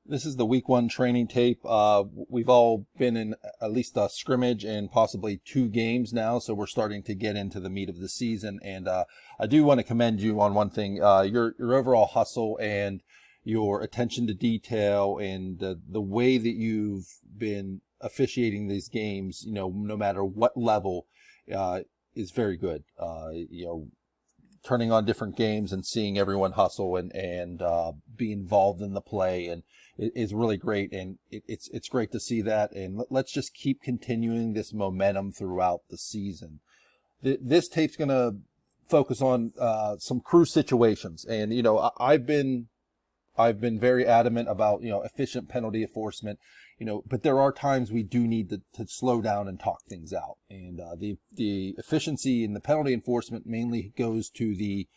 This is the week 1 training tape. We've all been in at least a scrimmage and possibly 2 games now, so we're starting to get into the meat of the season. And I do want to commend you on one thing, your overall hustle and your attention to detail and the way that you've been officiating these games, no matter what level, is very good. Turning on different games and seeing everyone hustle and be involved in the play and is really great. And it's great to see that. And let's just keep continuing this momentum throughout the season. This tape's going to focus on some crew situations. And, I've been very adamant about, efficient penalty enforcement, but there are times we do need to slow down and talk things out. And the efficiency in the penalty enforcement mainly goes to the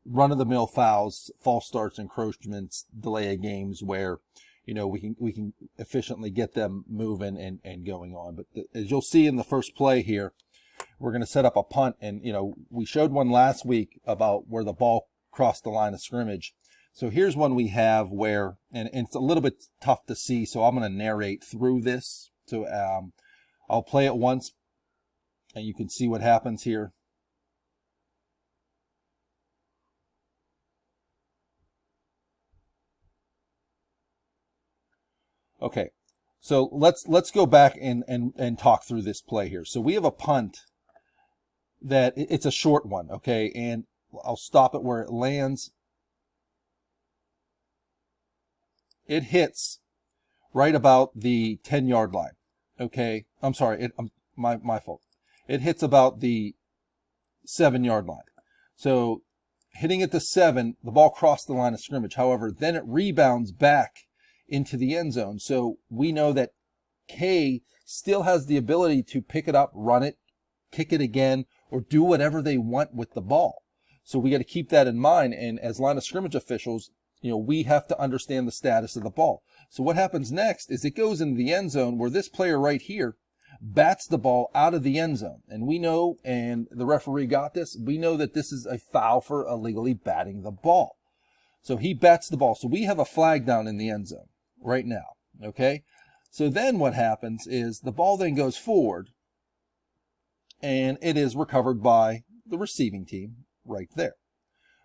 run-of-the-mill fouls, false starts, encroachments, delay of games where, we can efficiently get them moving and going on. But as you'll see in the first play here, we're going to set up a punt. And, we showed one last week about where the ball crossed the line of scrimmage. So here's one we have where, and it's a little bit tough to see, so I'm going to narrate through this. So I'll play it once, and you can see what happens here. Okay, so let's go back and talk through this play here. So we have a punt that it's a short one, okay, and I'll stop it where it lands. It hits right about the 10-yard line. Okay, I'm sorry, my fault. It hits about the 7-yard line. So hitting at the 7, the ball crossed the line of scrimmage. However, then it rebounds back into the end zone. So we know that K still has the ability to pick it up, run it, kick it again, or do whatever they want with the ball. So we got to keep that in mind. And as line of scrimmage officials, we have to understand the status of the ball. So what happens next is it goes into the end zone where this player right here bats the ball out of the end zone. And we know, and the referee got this, we know that this is a foul for illegally batting the ball. So he bats the ball. So we have a flag down in the end zone right now. Okay. So then what happens is the ball then goes forward and it is recovered by the receiving team right there.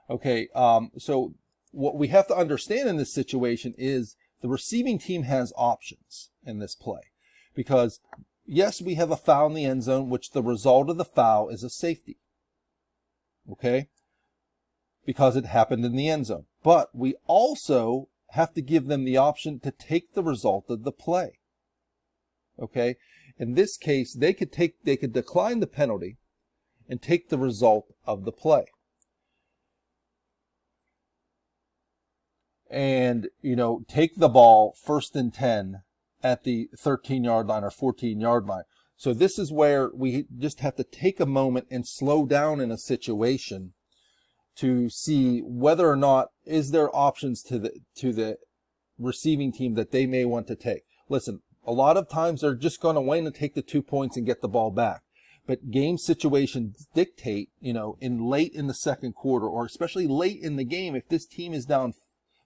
Okay. So what we have to understand in this situation is the receiving team has options in this play because, yes, we have a foul in the end zone, which the result of the foul is a safety, okay, because it happened in the end zone. But we also have to give them the option to take the result of the play, okay? In this case, they could decline the penalty and take the result of the play. And, take the ball 1st and 10 at the 13-yard line or 14-yard line. So this is where we just have to take a moment and slow down in a situation to see whether or not is there options to the receiving team that they may want to take. Listen, a lot of times they're just going to win and take the 2 points and get the ball back. But game situations dictate, in late in the second quarter or especially late in the game, if this team is down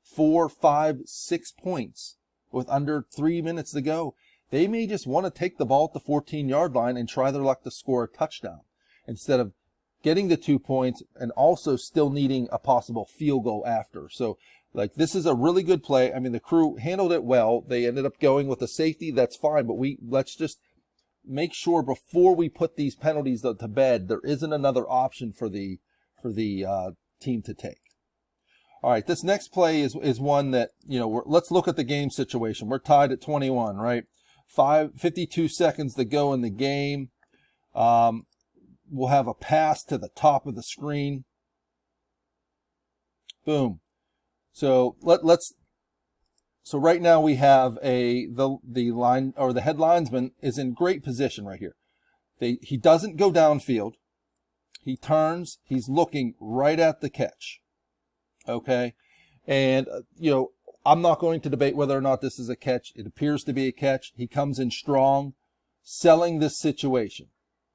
4, 5, 6 points with under 3 minutes to go, they may just want to take the ball at the 14-yard line and try their luck to score a touchdown instead of getting the 2 points and also still needing a possible field goal after. So, this is a really good play. I mean, the crew handled it well. They ended up going with a safety. That's fine, but let's just make sure before we put these penalties to bed, there isn't another option for the team to take. All right, this next play is one that, let's look at the game situation. We're tied at 21, right? 52 seconds to go in the game. We'll have a pass to the top of the screen. Boom. So so right now we have the line or the head linesman is in great position right here. He doesn't go downfield. He turns, he's looking right at the catch. Okay. And, I'm not going to debate whether or not this is a catch. It appears to be a catch. He comes in strong, selling this situation.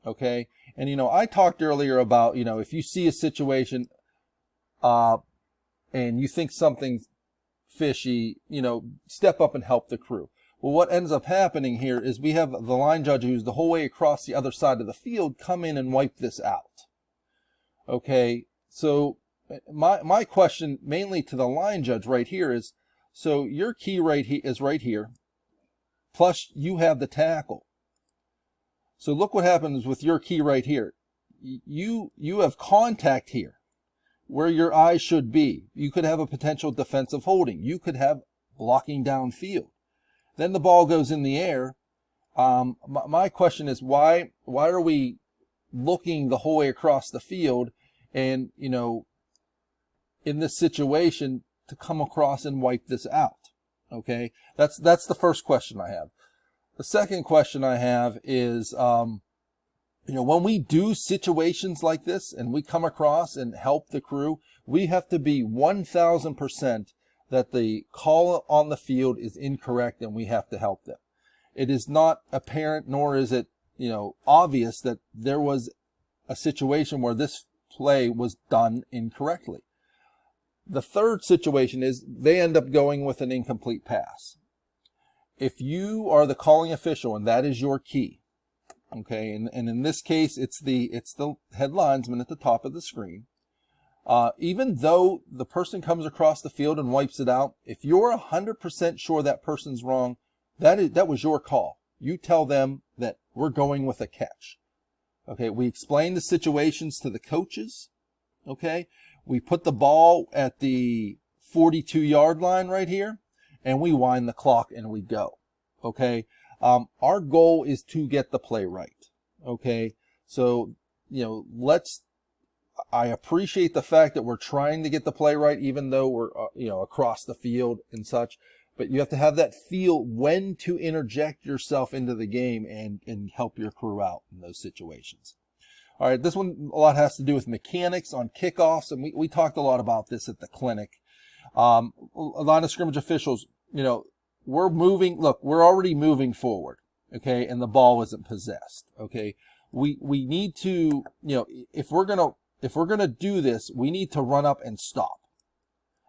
Okay. And, I talked earlier about, if you see a situation, and you think something's fishy, step up and help the crew. Well, what ends up happening here is we have the line judge who's the whole way across the other side of the field come in and wipe this out. Okay, so my question mainly to the line judge right here is, so your key is right here, plus you have the tackle. So look what happens with your key right here. You have contact here where your eyes should be. You could have a potential defensive holding. You could have blocking downfield. Then the ball goes in the air. My question is, why are we looking the whole way across the field and, in this situation to come across and wipe this out? Okay, that's the first question I have. The second question I have is, when we do situations like this and we come across and help the crew, we have to be 1000% that the call on the field is incorrect and we have to help them. It is not apparent, nor is it, obvious that there was a situation where this play was done incorrectly. The third situation is they end up going with an incomplete pass. If you are the calling official and that is your key, okay, and in this case it's the head linesman at the top of the screen. Even though the person comes across the field and wipes it out, if you're 100% sure that person's wrong, that was your call. You tell them that we're going with a catch. Okay, we explain the situations to the coaches. Okay, we put the ball at the 42-yard line right here, and we wind the clock and we go. Okay, our goal is to get the play right. Okay, so I appreciate the fact that we're trying to get the play right, even though we're across the field and such. But you have to have that feel when to interject yourself into the game and help your crew out in those situations. All right, this one a lot has to do with mechanics on kickoffs, and we talked a lot about this at the clinic. A lot of scrimmage officials, we're moving. Look, we're already moving forward, okay, and the ball isn't possessed. Okay, we need to, if we're gonna do this, we need to run up and stop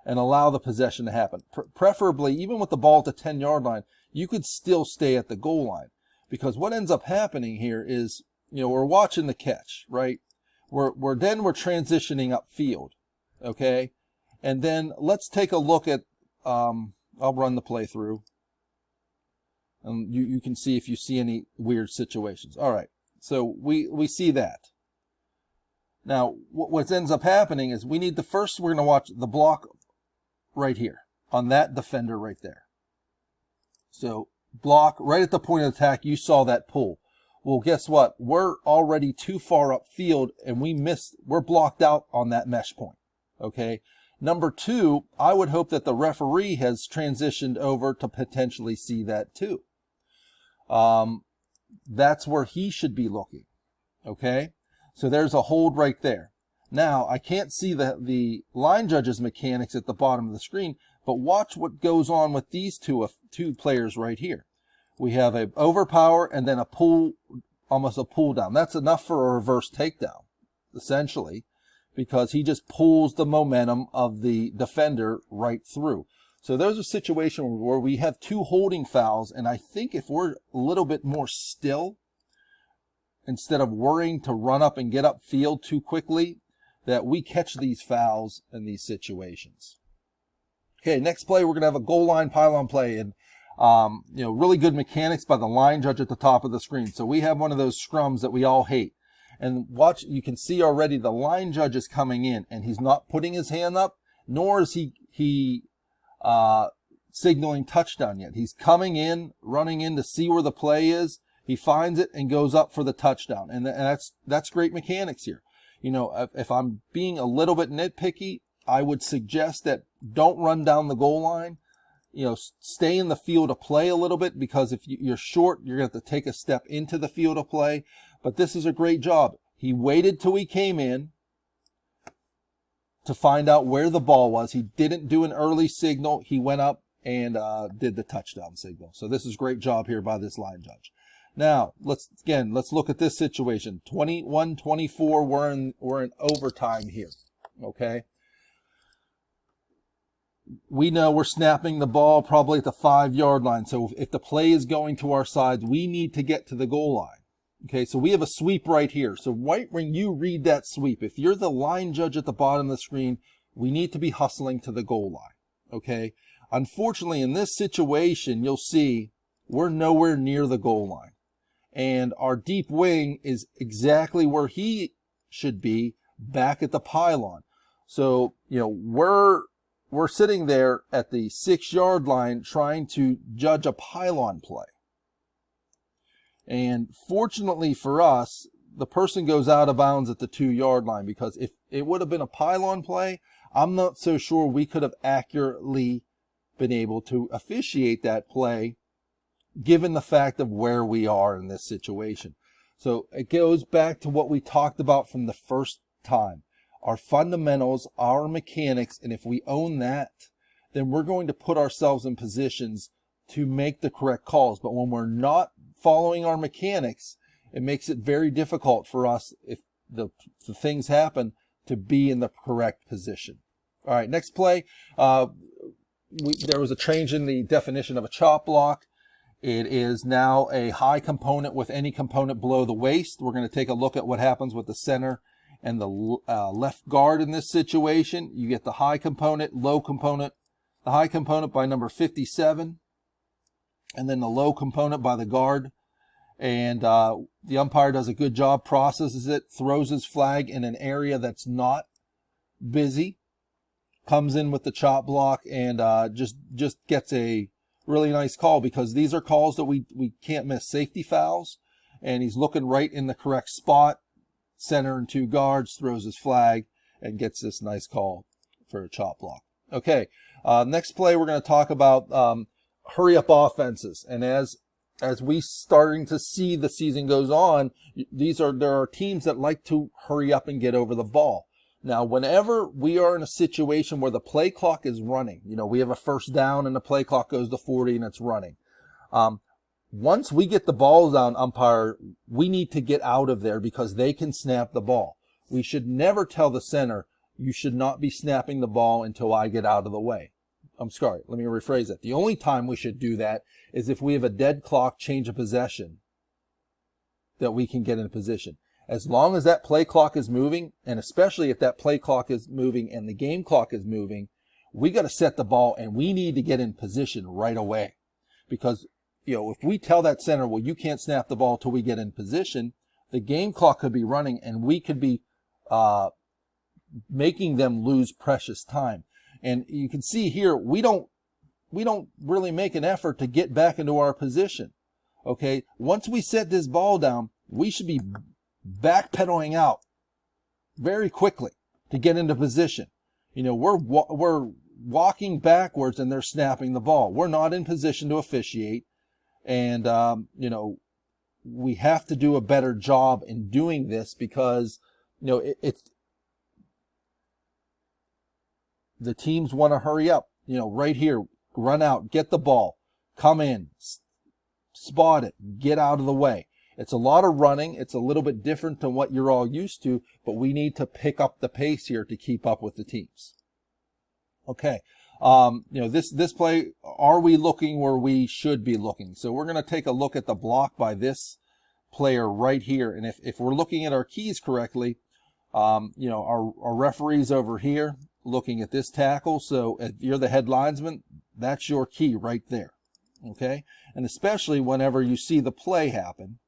and allow the possession to happen. Preferably, even with the ball at the 10-yard line, you could still stay at the goal line, because what ends up happening here is, we're watching the catch, right? We're transitioning upfield, okay? And then let's take a look at, I'll run the play through, and you can see if you see any weird situations. All right, so we see that. Now, what ends up happening is we're going to watch the block right here on that defender right there. So block right at the point of attack, you saw that pull. Well, guess what? We're already too far upfield and we're blocked out on that mesh point. Okay. Number two, I would hope that the referee has transitioned over to potentially see that too. That's where he should be looking. Okay. So there's a hold right there. Now, I can't see the line judge's mechanics at the bottom of the screen, but watch what goes on with these two players right here. We have a overpower and then a pull, almost a pull down. That's enough for a reverse takedown, essentially, because he just pulls the momentum of the defender right through. So there's a situation where we have two holding fouls, and I think if we're a little bit more still, instead of worrying to run up and get upfield too quickly, that we catch these fouls in these situations. Okay, next play, we're going to have a goal line pylon play, and really good mechanics by the line judge at the top of the screen. So we have one of those scrums that we all hate. And watch, you can see already the line judge is coming in, and he's not putting his hand up, nor is he signaling touchdown yet. He's coming in, running in to see where the play is. He finds it and goes up for the touchdown. And that's great mechanics here. If I'm being a little bit nitpicky, I would suggest that don't run down the goal line. Stay in the field of play a little bit, because if you're short, you're going to have to take a step into the field of play. But this is a great job. He waited till he came in to find out where the ball was. He didn't do an early signal. He went up and did the touchdown signal. So this is a great job here by this line judge. Now, let's look at this situation. 21-24, we're in overtime here, okay? we know we're snapping the ball probably at the 5-yard line. So if the play is going to our side, we need to get to the goal line. Okay, so we have a sweep right here. So right when you read that sweep, if you're the line judge at the bottom of the screen, we need to be hustling to the goal line. Okay, unfortunately, in this situation, you'll see we're nowhere near the goal line. And our deep wing is exactly where he should be, back at the pylon. So, we're sitting there at the 6-yard line trying to judge a pylon play. And fortunately for us, the person goes out of bounds at the 2-yard line, because if it would have been a pylon play, I'm not so sure we could have accurately been able to officiate that play, given the fact of where we are in this situation. So it goes back to what we talked about from the first time. Our fundamentals, our mechanics, and if we own that, then we're going to put ourselves in positions to make the correct calls. But when we're not following our mechanics, it makes it very difficult for us, if the things happen, to be in the correct position. All right, next play. There was a change in the definition of a chop block. It is now a high component with any component below the waist. We're going to take a look at what happens with the center and the left guard in this situation. You get the high component, low component. The high component by number 57, and then the low component by the guard. And the umpire does a good job, processes it, throws his flag in an area that's not busy, comes in with the chop block, and just gets a really nice call, because these are calls that we can't miss. Safety fouls, and he's looking right in the correct spot. Center and 2 guards, throws his flag, and gets this nice call for a chop block. Okay, next play we're going to talk about hurry up offenses. And as we starting to see the season goes on, there are teams that like to hurry up and get over the ball. Now, whenever we are in a situation where the play clock is running, we have a first down and the play clock goes to 40 and it's running. Once we get the ball down, umpire, we need to get out of there, because they can snap the ball. We should never tell the center, you should not be snapping the ball until I get out of the way. I'm sorry, let me rephrase that. The only time we should do that is if we have a dead clock, change of possession, that we can get in position. As long as that play clock is moving, and especially if that play clock is moving and the game clock is moving, we got to set the ball, and we need to get in position right away. Because, if we tell that center, well, you can't snap the ball till we get in position, the game clock could be running, and we could be making them lose precious time. And you can see here, we don't really make an effort to get back into our position. Okay, once we set this ball down, we should be backpedaling out very quickly to get into position. We're walking backwards and they're snapping the ball. We're not in position to officiate, and we have to do a better job in doing this, because it's the teams want to hurry up. Right here, run out, get the ball, come in, spot it, get out of the way. It's a lot of running. It's a little bit different than what you're all used to, but we need to pick up the pace here to keep up with the teams. Okay. This play, are we looking where we should be looking? So we're going to take a look at the block by this player right here. And if we're looking at our keys correctly, our referee's over here looking at this tackle. So if you're the head linesman, that's your key right there. Okay. And especially whenever you see the play happen,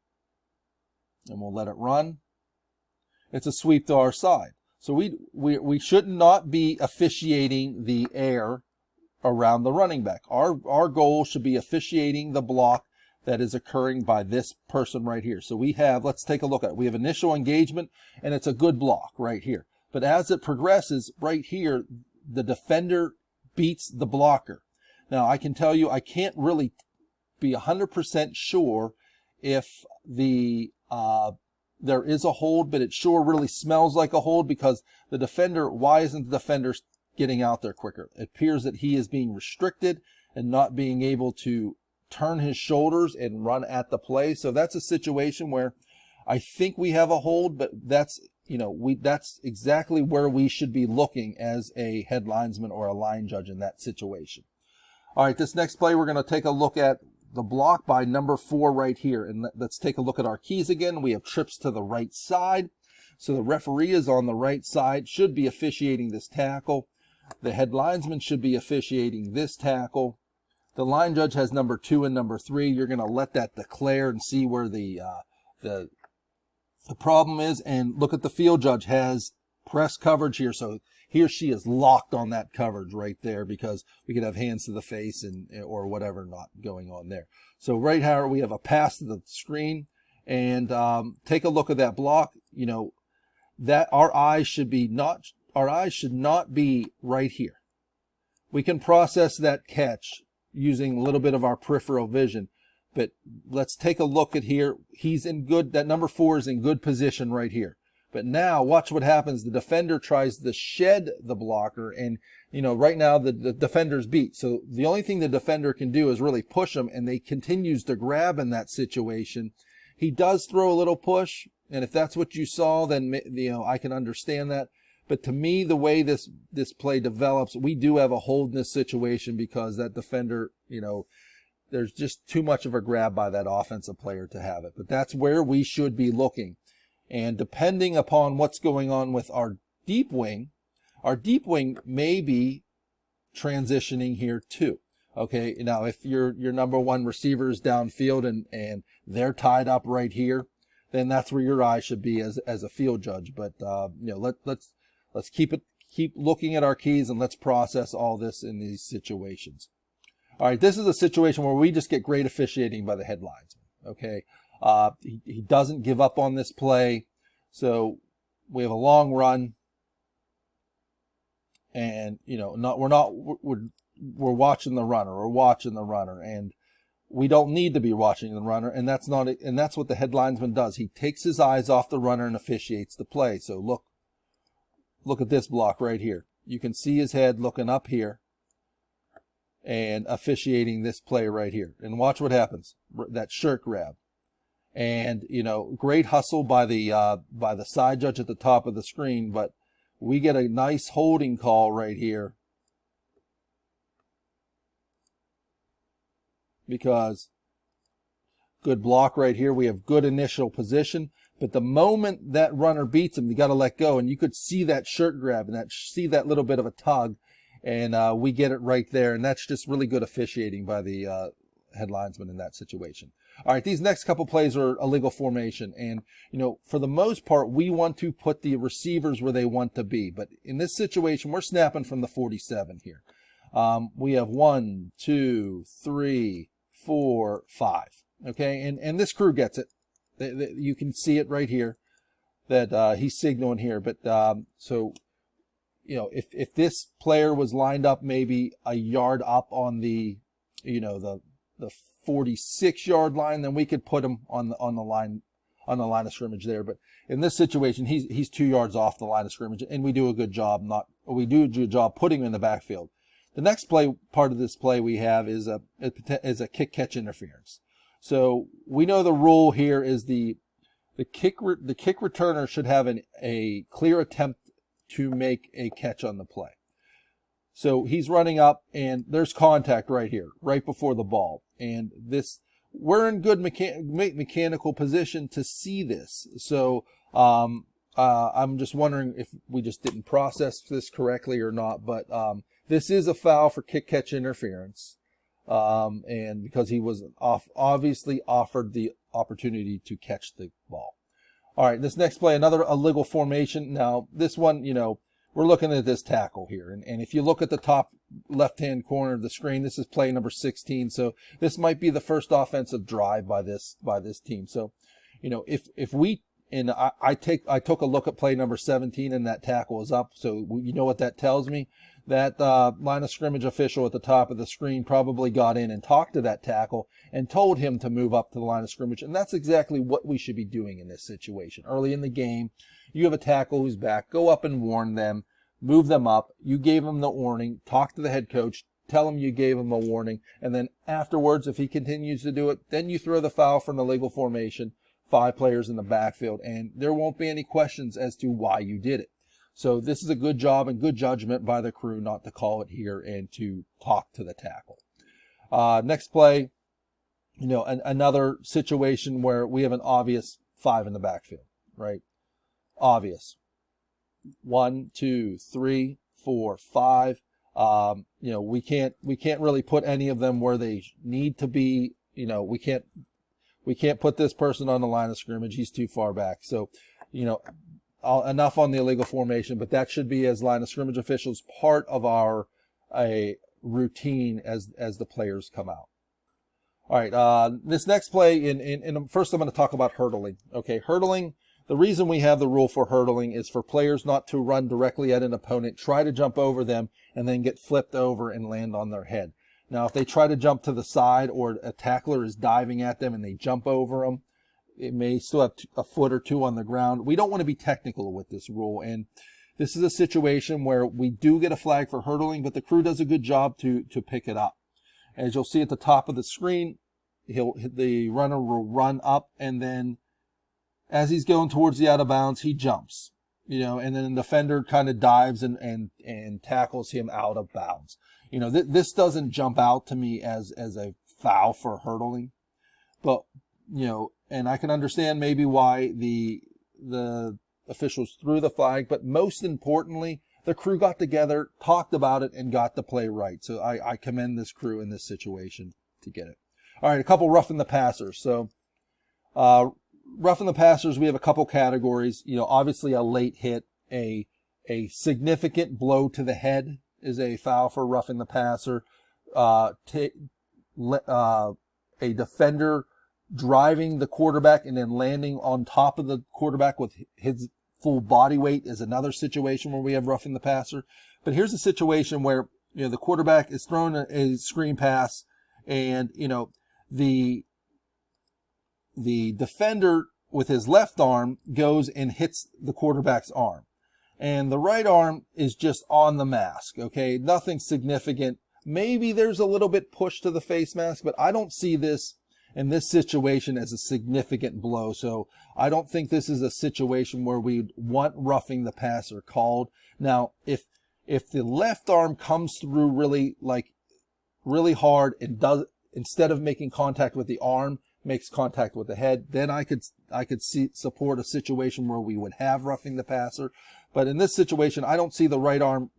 and we'll let it run, it's a sweep to our side. So we should not be officiating the air around the running back. Our goal should be officiating the block that is occurring by this person right here. So let's take a look at it. We have initial engagement, and it's a good block right here. But as it progresses right here, the defender beats the blocker. Now, I can tell you, I can't really be 100% sure if there is a hold, but it sure really smells like a hold, because the defender, why isn't the defender getting out there quicker? It appears that he is being restricted and not being able to turn his shoulders and run at the play. So that's a situation where I think we have a hold, but that's that's exactly where we should be looking as a head linesman or a line judge in that situation. All right, this next play, we're going to take a look at the block by number 4 right here. And let's take a look at our keys again. We have trips to the right side. So the referee is on the right side, should be officiating this tackle. The head linesman should be officiating this tackle. The line judge has number 2 and number 3. You're going to let that declare and see where the problem is. And look at the field judge has press coverage here. So he or she is locked on that coverage right there, because we could have hands to the face or whatever not going on there. So right here we have a pass to the screen, and take a look at that block. That our eyes should not be right here. We can process that catch using a little bit of our peripheral vision, but let's take a look at here. That number 4 is in good position right here. But now watch what happens. The defender tries to shed the blocker, and right now the defender's beat. So the only thing the defender can do is really push him, and they continues to grab in that situation. He does throw a little push, and if that's what you saw, then I can understand that. But to me, the way this play develops, we do have a hold in this situation, because that defender, there's just too much of a grab by that offensive player to have it. But that's where we should be looking. And depending upon what's going on with our deep wing may be transitioning here too. Okay, now if your number 1 receiver is downfield and they're tied up right here, then that's where your eye should be as a field judge. But let's keep looking at our keys, and let's process all this in these situations. All right, this is a situation where we just get great officiating by the head linesman. Okay. He doesn't give up on this play. So we have a long run, and we're watching the runner, and we don't need to be watching the runner, and that's what the head linesman does. He takes his eyes off the runner and officiates the play. So look at this block right here. You can see his head looking up here and officiating this play right here. And watch what happens. That shirt grab. And, great hustle by the side judge at the top of the screen, but we get a nice holding call right here, because good block right here. We have good initial position, but the moment that runner beats him, you got to let go. And you could see that shirt grab and see that little bit of a tug, and we get it right there. And that's just really good officiating by the head linesman in that situation. All right, these next couple plays are illegal formation, and for the most part, we want to put the receivers where they want to be. But in this situation, we're snapping from the 47 here. We have 1, 2, 3, 4, 5. Okay, and this crew gets it. You can see it right here that he's signaling here. But so if this player was lined up maybe a yard up on the the 46-yard line, then we could put him on the line of scrimmage there. But in this situation, he's 2 yards off the line of scrimmage, and we do a good job putting him in the backfield. The next part of this play we have is a kick catch interference. So we know the rule here is the kick returner should have a clear attempt to make a catch on the play. So he's running up, and there's contact right here, right before the ball. And we're in good mechanical position to see this. So I'm just wondering if we just didn't process this correctly or not. But this is a foul for kick catch interference, and because he was obviously offered the opportunity to catch the ball. All right, this next play, another illegal formation. Now this one, we're looking at this tackle here. And if you look at the top left-hand corner of the screen, this is play number 16. So this might be the first offensive drive by this team. So, if we, and I took a look at play number 17, and that tackle is up. So you know what that tells me? That line of scrimmage official at the top of the screen probably got in and talked to that tackle and told him to move up to the line of scrimmage. And that's exactly what we should be doing in this situation. Early in the game, you have a tackle who's back, go up and warn them, move them up. You gave them the warning, talk to the head coach, tell him you gave him a warning, and then afterwards, if he continues to do it, then you throw the foul for an illegal formation, 5 players in the backfield, and there won't be any questions as to why you did it. So this is a good job and good judgment by the crew not to call it here and to talk to the tackle. Next play, another situation where we have an obvious 5 in the backfield, right? Obvious. 1, 2, 3, 4, 5. We can't really put any of them where they need to be. We can't put this person on the line of scrimmage. He's too far back. So, enough on the illegal formation, but that should be, as line of scrimmage officials, part of our routine as the players come out. All right, this next play, first I'm going to talk about hurdling. Okay, hurdling, the reason we have the rule for hurdling is for players not to run directly at an opponent, try to jump over them, and then get flipped over and land on their head. Now, if they try to jump to the side or a tackler is diving at them and they jump over them, it may still have a foot or two on the ground. We don't want to be technical with this rule, and this is a situation where we do get a flag for hurdling, but the crew does a good job to pick it up. As you'll see at the top of the screen, the runner will run up, and then as he's going towards the out of bounds, he jumps, and then the defender kind of dives and tackles him out of bounds. This doesn't jump out to me as a foul for hurdling, but and I can understand maybe why the officials threw the flag, but most importantly, the crew got together, talked about it, and got the play right. So I commend this crew in this situation to get it. All right, a couple roughing the passers. So roughing the passers, we have a couple categories. Obviously a late hit, a significant blow to the head is a foul for roughing the passer. A defender driving the quarterback and then landing on top of the quarterback with his full body weight is another situation where we have roughing the passer. But here's a situation where the quarterback is throwing a screen pass, and the defender with his left arm goes and hits the quarterback's arm, and the right arm is just on the mask. Okay, nothing significant. Maybe there's a little bit push to the face mask, but I don't see this in this situation as a significant blow. So I don't think this is a situation where we'd want roughing the passer called. Now, if the left arm comes through really hard and does, instead of making contact with the arm, makes contact with the head, then I could support a situation where we would have roughing the passer. But in this situation, I don't see the right arm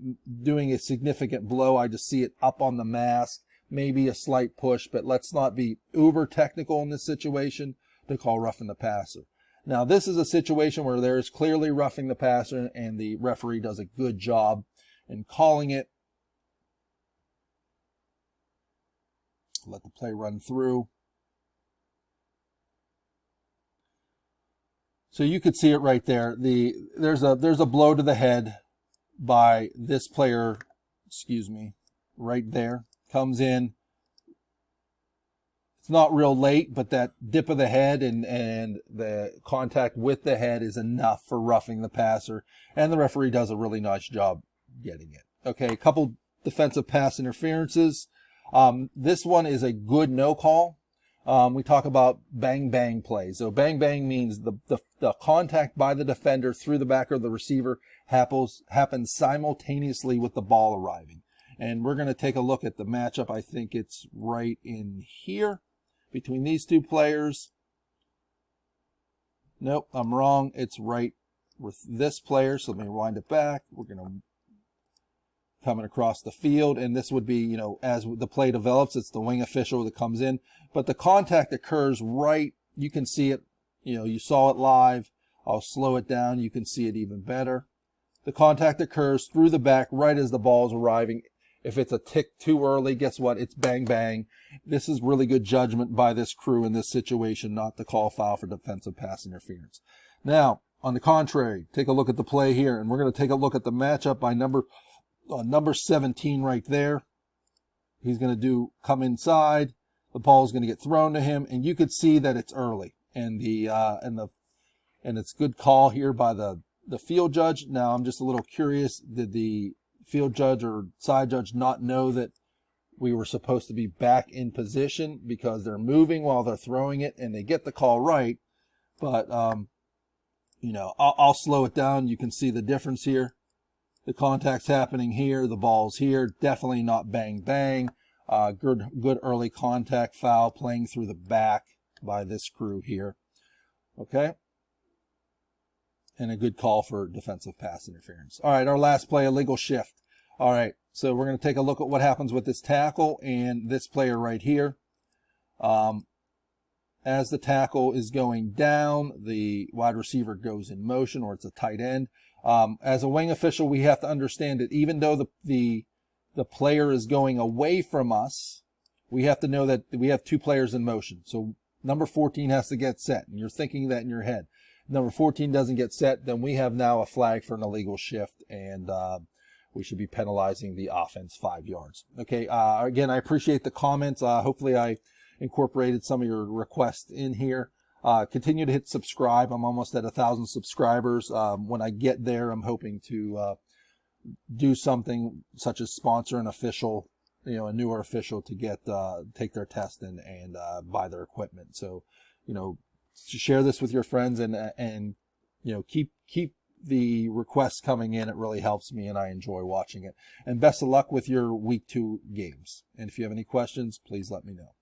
doing a significant blow. I just see it up on the mask, maybe a slight push, but let's not be uber technical in this situation to call roughing the passer. Now, this is a situation where there is clearly roughing the passer, and the referee does a good job in calling it. Let the play run through. So you could see it right there. There's a blow to the head by this player, right there. Comes in. It's not real late, but that dip of the head and the contact with the head is enough for roughing the passer, and the referee does a really nice job getting it. Okay, a couple defensive pass interferences. This one is a good no call. We talk about bang bang plays. So bang bang means the contact by the defender through the back of the receiver happens simultaneously with the ball arriving. And we're going to take a look at the matchup. I think it's right in here between these two players. Nope, I'm wrong. It's right with this player. So let me rewind it back. We're going to coming across the field, and this would be, as the play develops, it's the wing official that comes in, but the contact occurs right, you can see it, you saw it live. I'll slow it down, you can see it even better. The contact occurs through the back right as the ball is arriving. If it's a tick too early, guess what? It's bang bang. This is really good judgment by this crew in this situation not to call foul for defensive pass interference. Now, on the contrary, take a look at the play here, and we're going to take a look at the matchup by number 17 right there. He's going to come inside. The ball is going to get thrown to him, and you could see that it's early, and it's good call here by the field judge. Now I'm just a little curious, did the field judge or side judge not know that we were supposed to be back in position because they're moving while they're throwing it, and they get the call right, But, you know, I'll slow it down. You can see the difference here. The contact's happening here. The ball's here. Definitely not bang, bang. Good early contact foul playing through the back by this crew here. Okay. And a good call for defensive pass interference. All right, our last play, illegal shift. All right, so we're going to take a look at what happens with this tackle and this player right here. As the tackle is going down, the wide receiver goes in motion, or it's a tight end. As a wing official, we have to understand that even though the player is going away from us, we have to know that we have two players in motion. So number 14 has to get set, and you're thinking that in your head. Number 14 doesn't get set, then we have now a flag for an illegal shift, and we should be penalizing the offense 5 yards. Okay, again, I appreciate the comments. Hopefully I incorporated some of your requests in here. Continue to hit subscribe. I'm almost at 1,000 subscribers. When I get there, I'm hoping to do something such as sponsor an official, you know, a newer official to get take their test and buy their equipment. So, you know, to share this with your friends and you know, keep the requests coming in. It really helps me, and I enjoy watching it. And best of luck with your week 2 games. And if you have any questions, please let me know.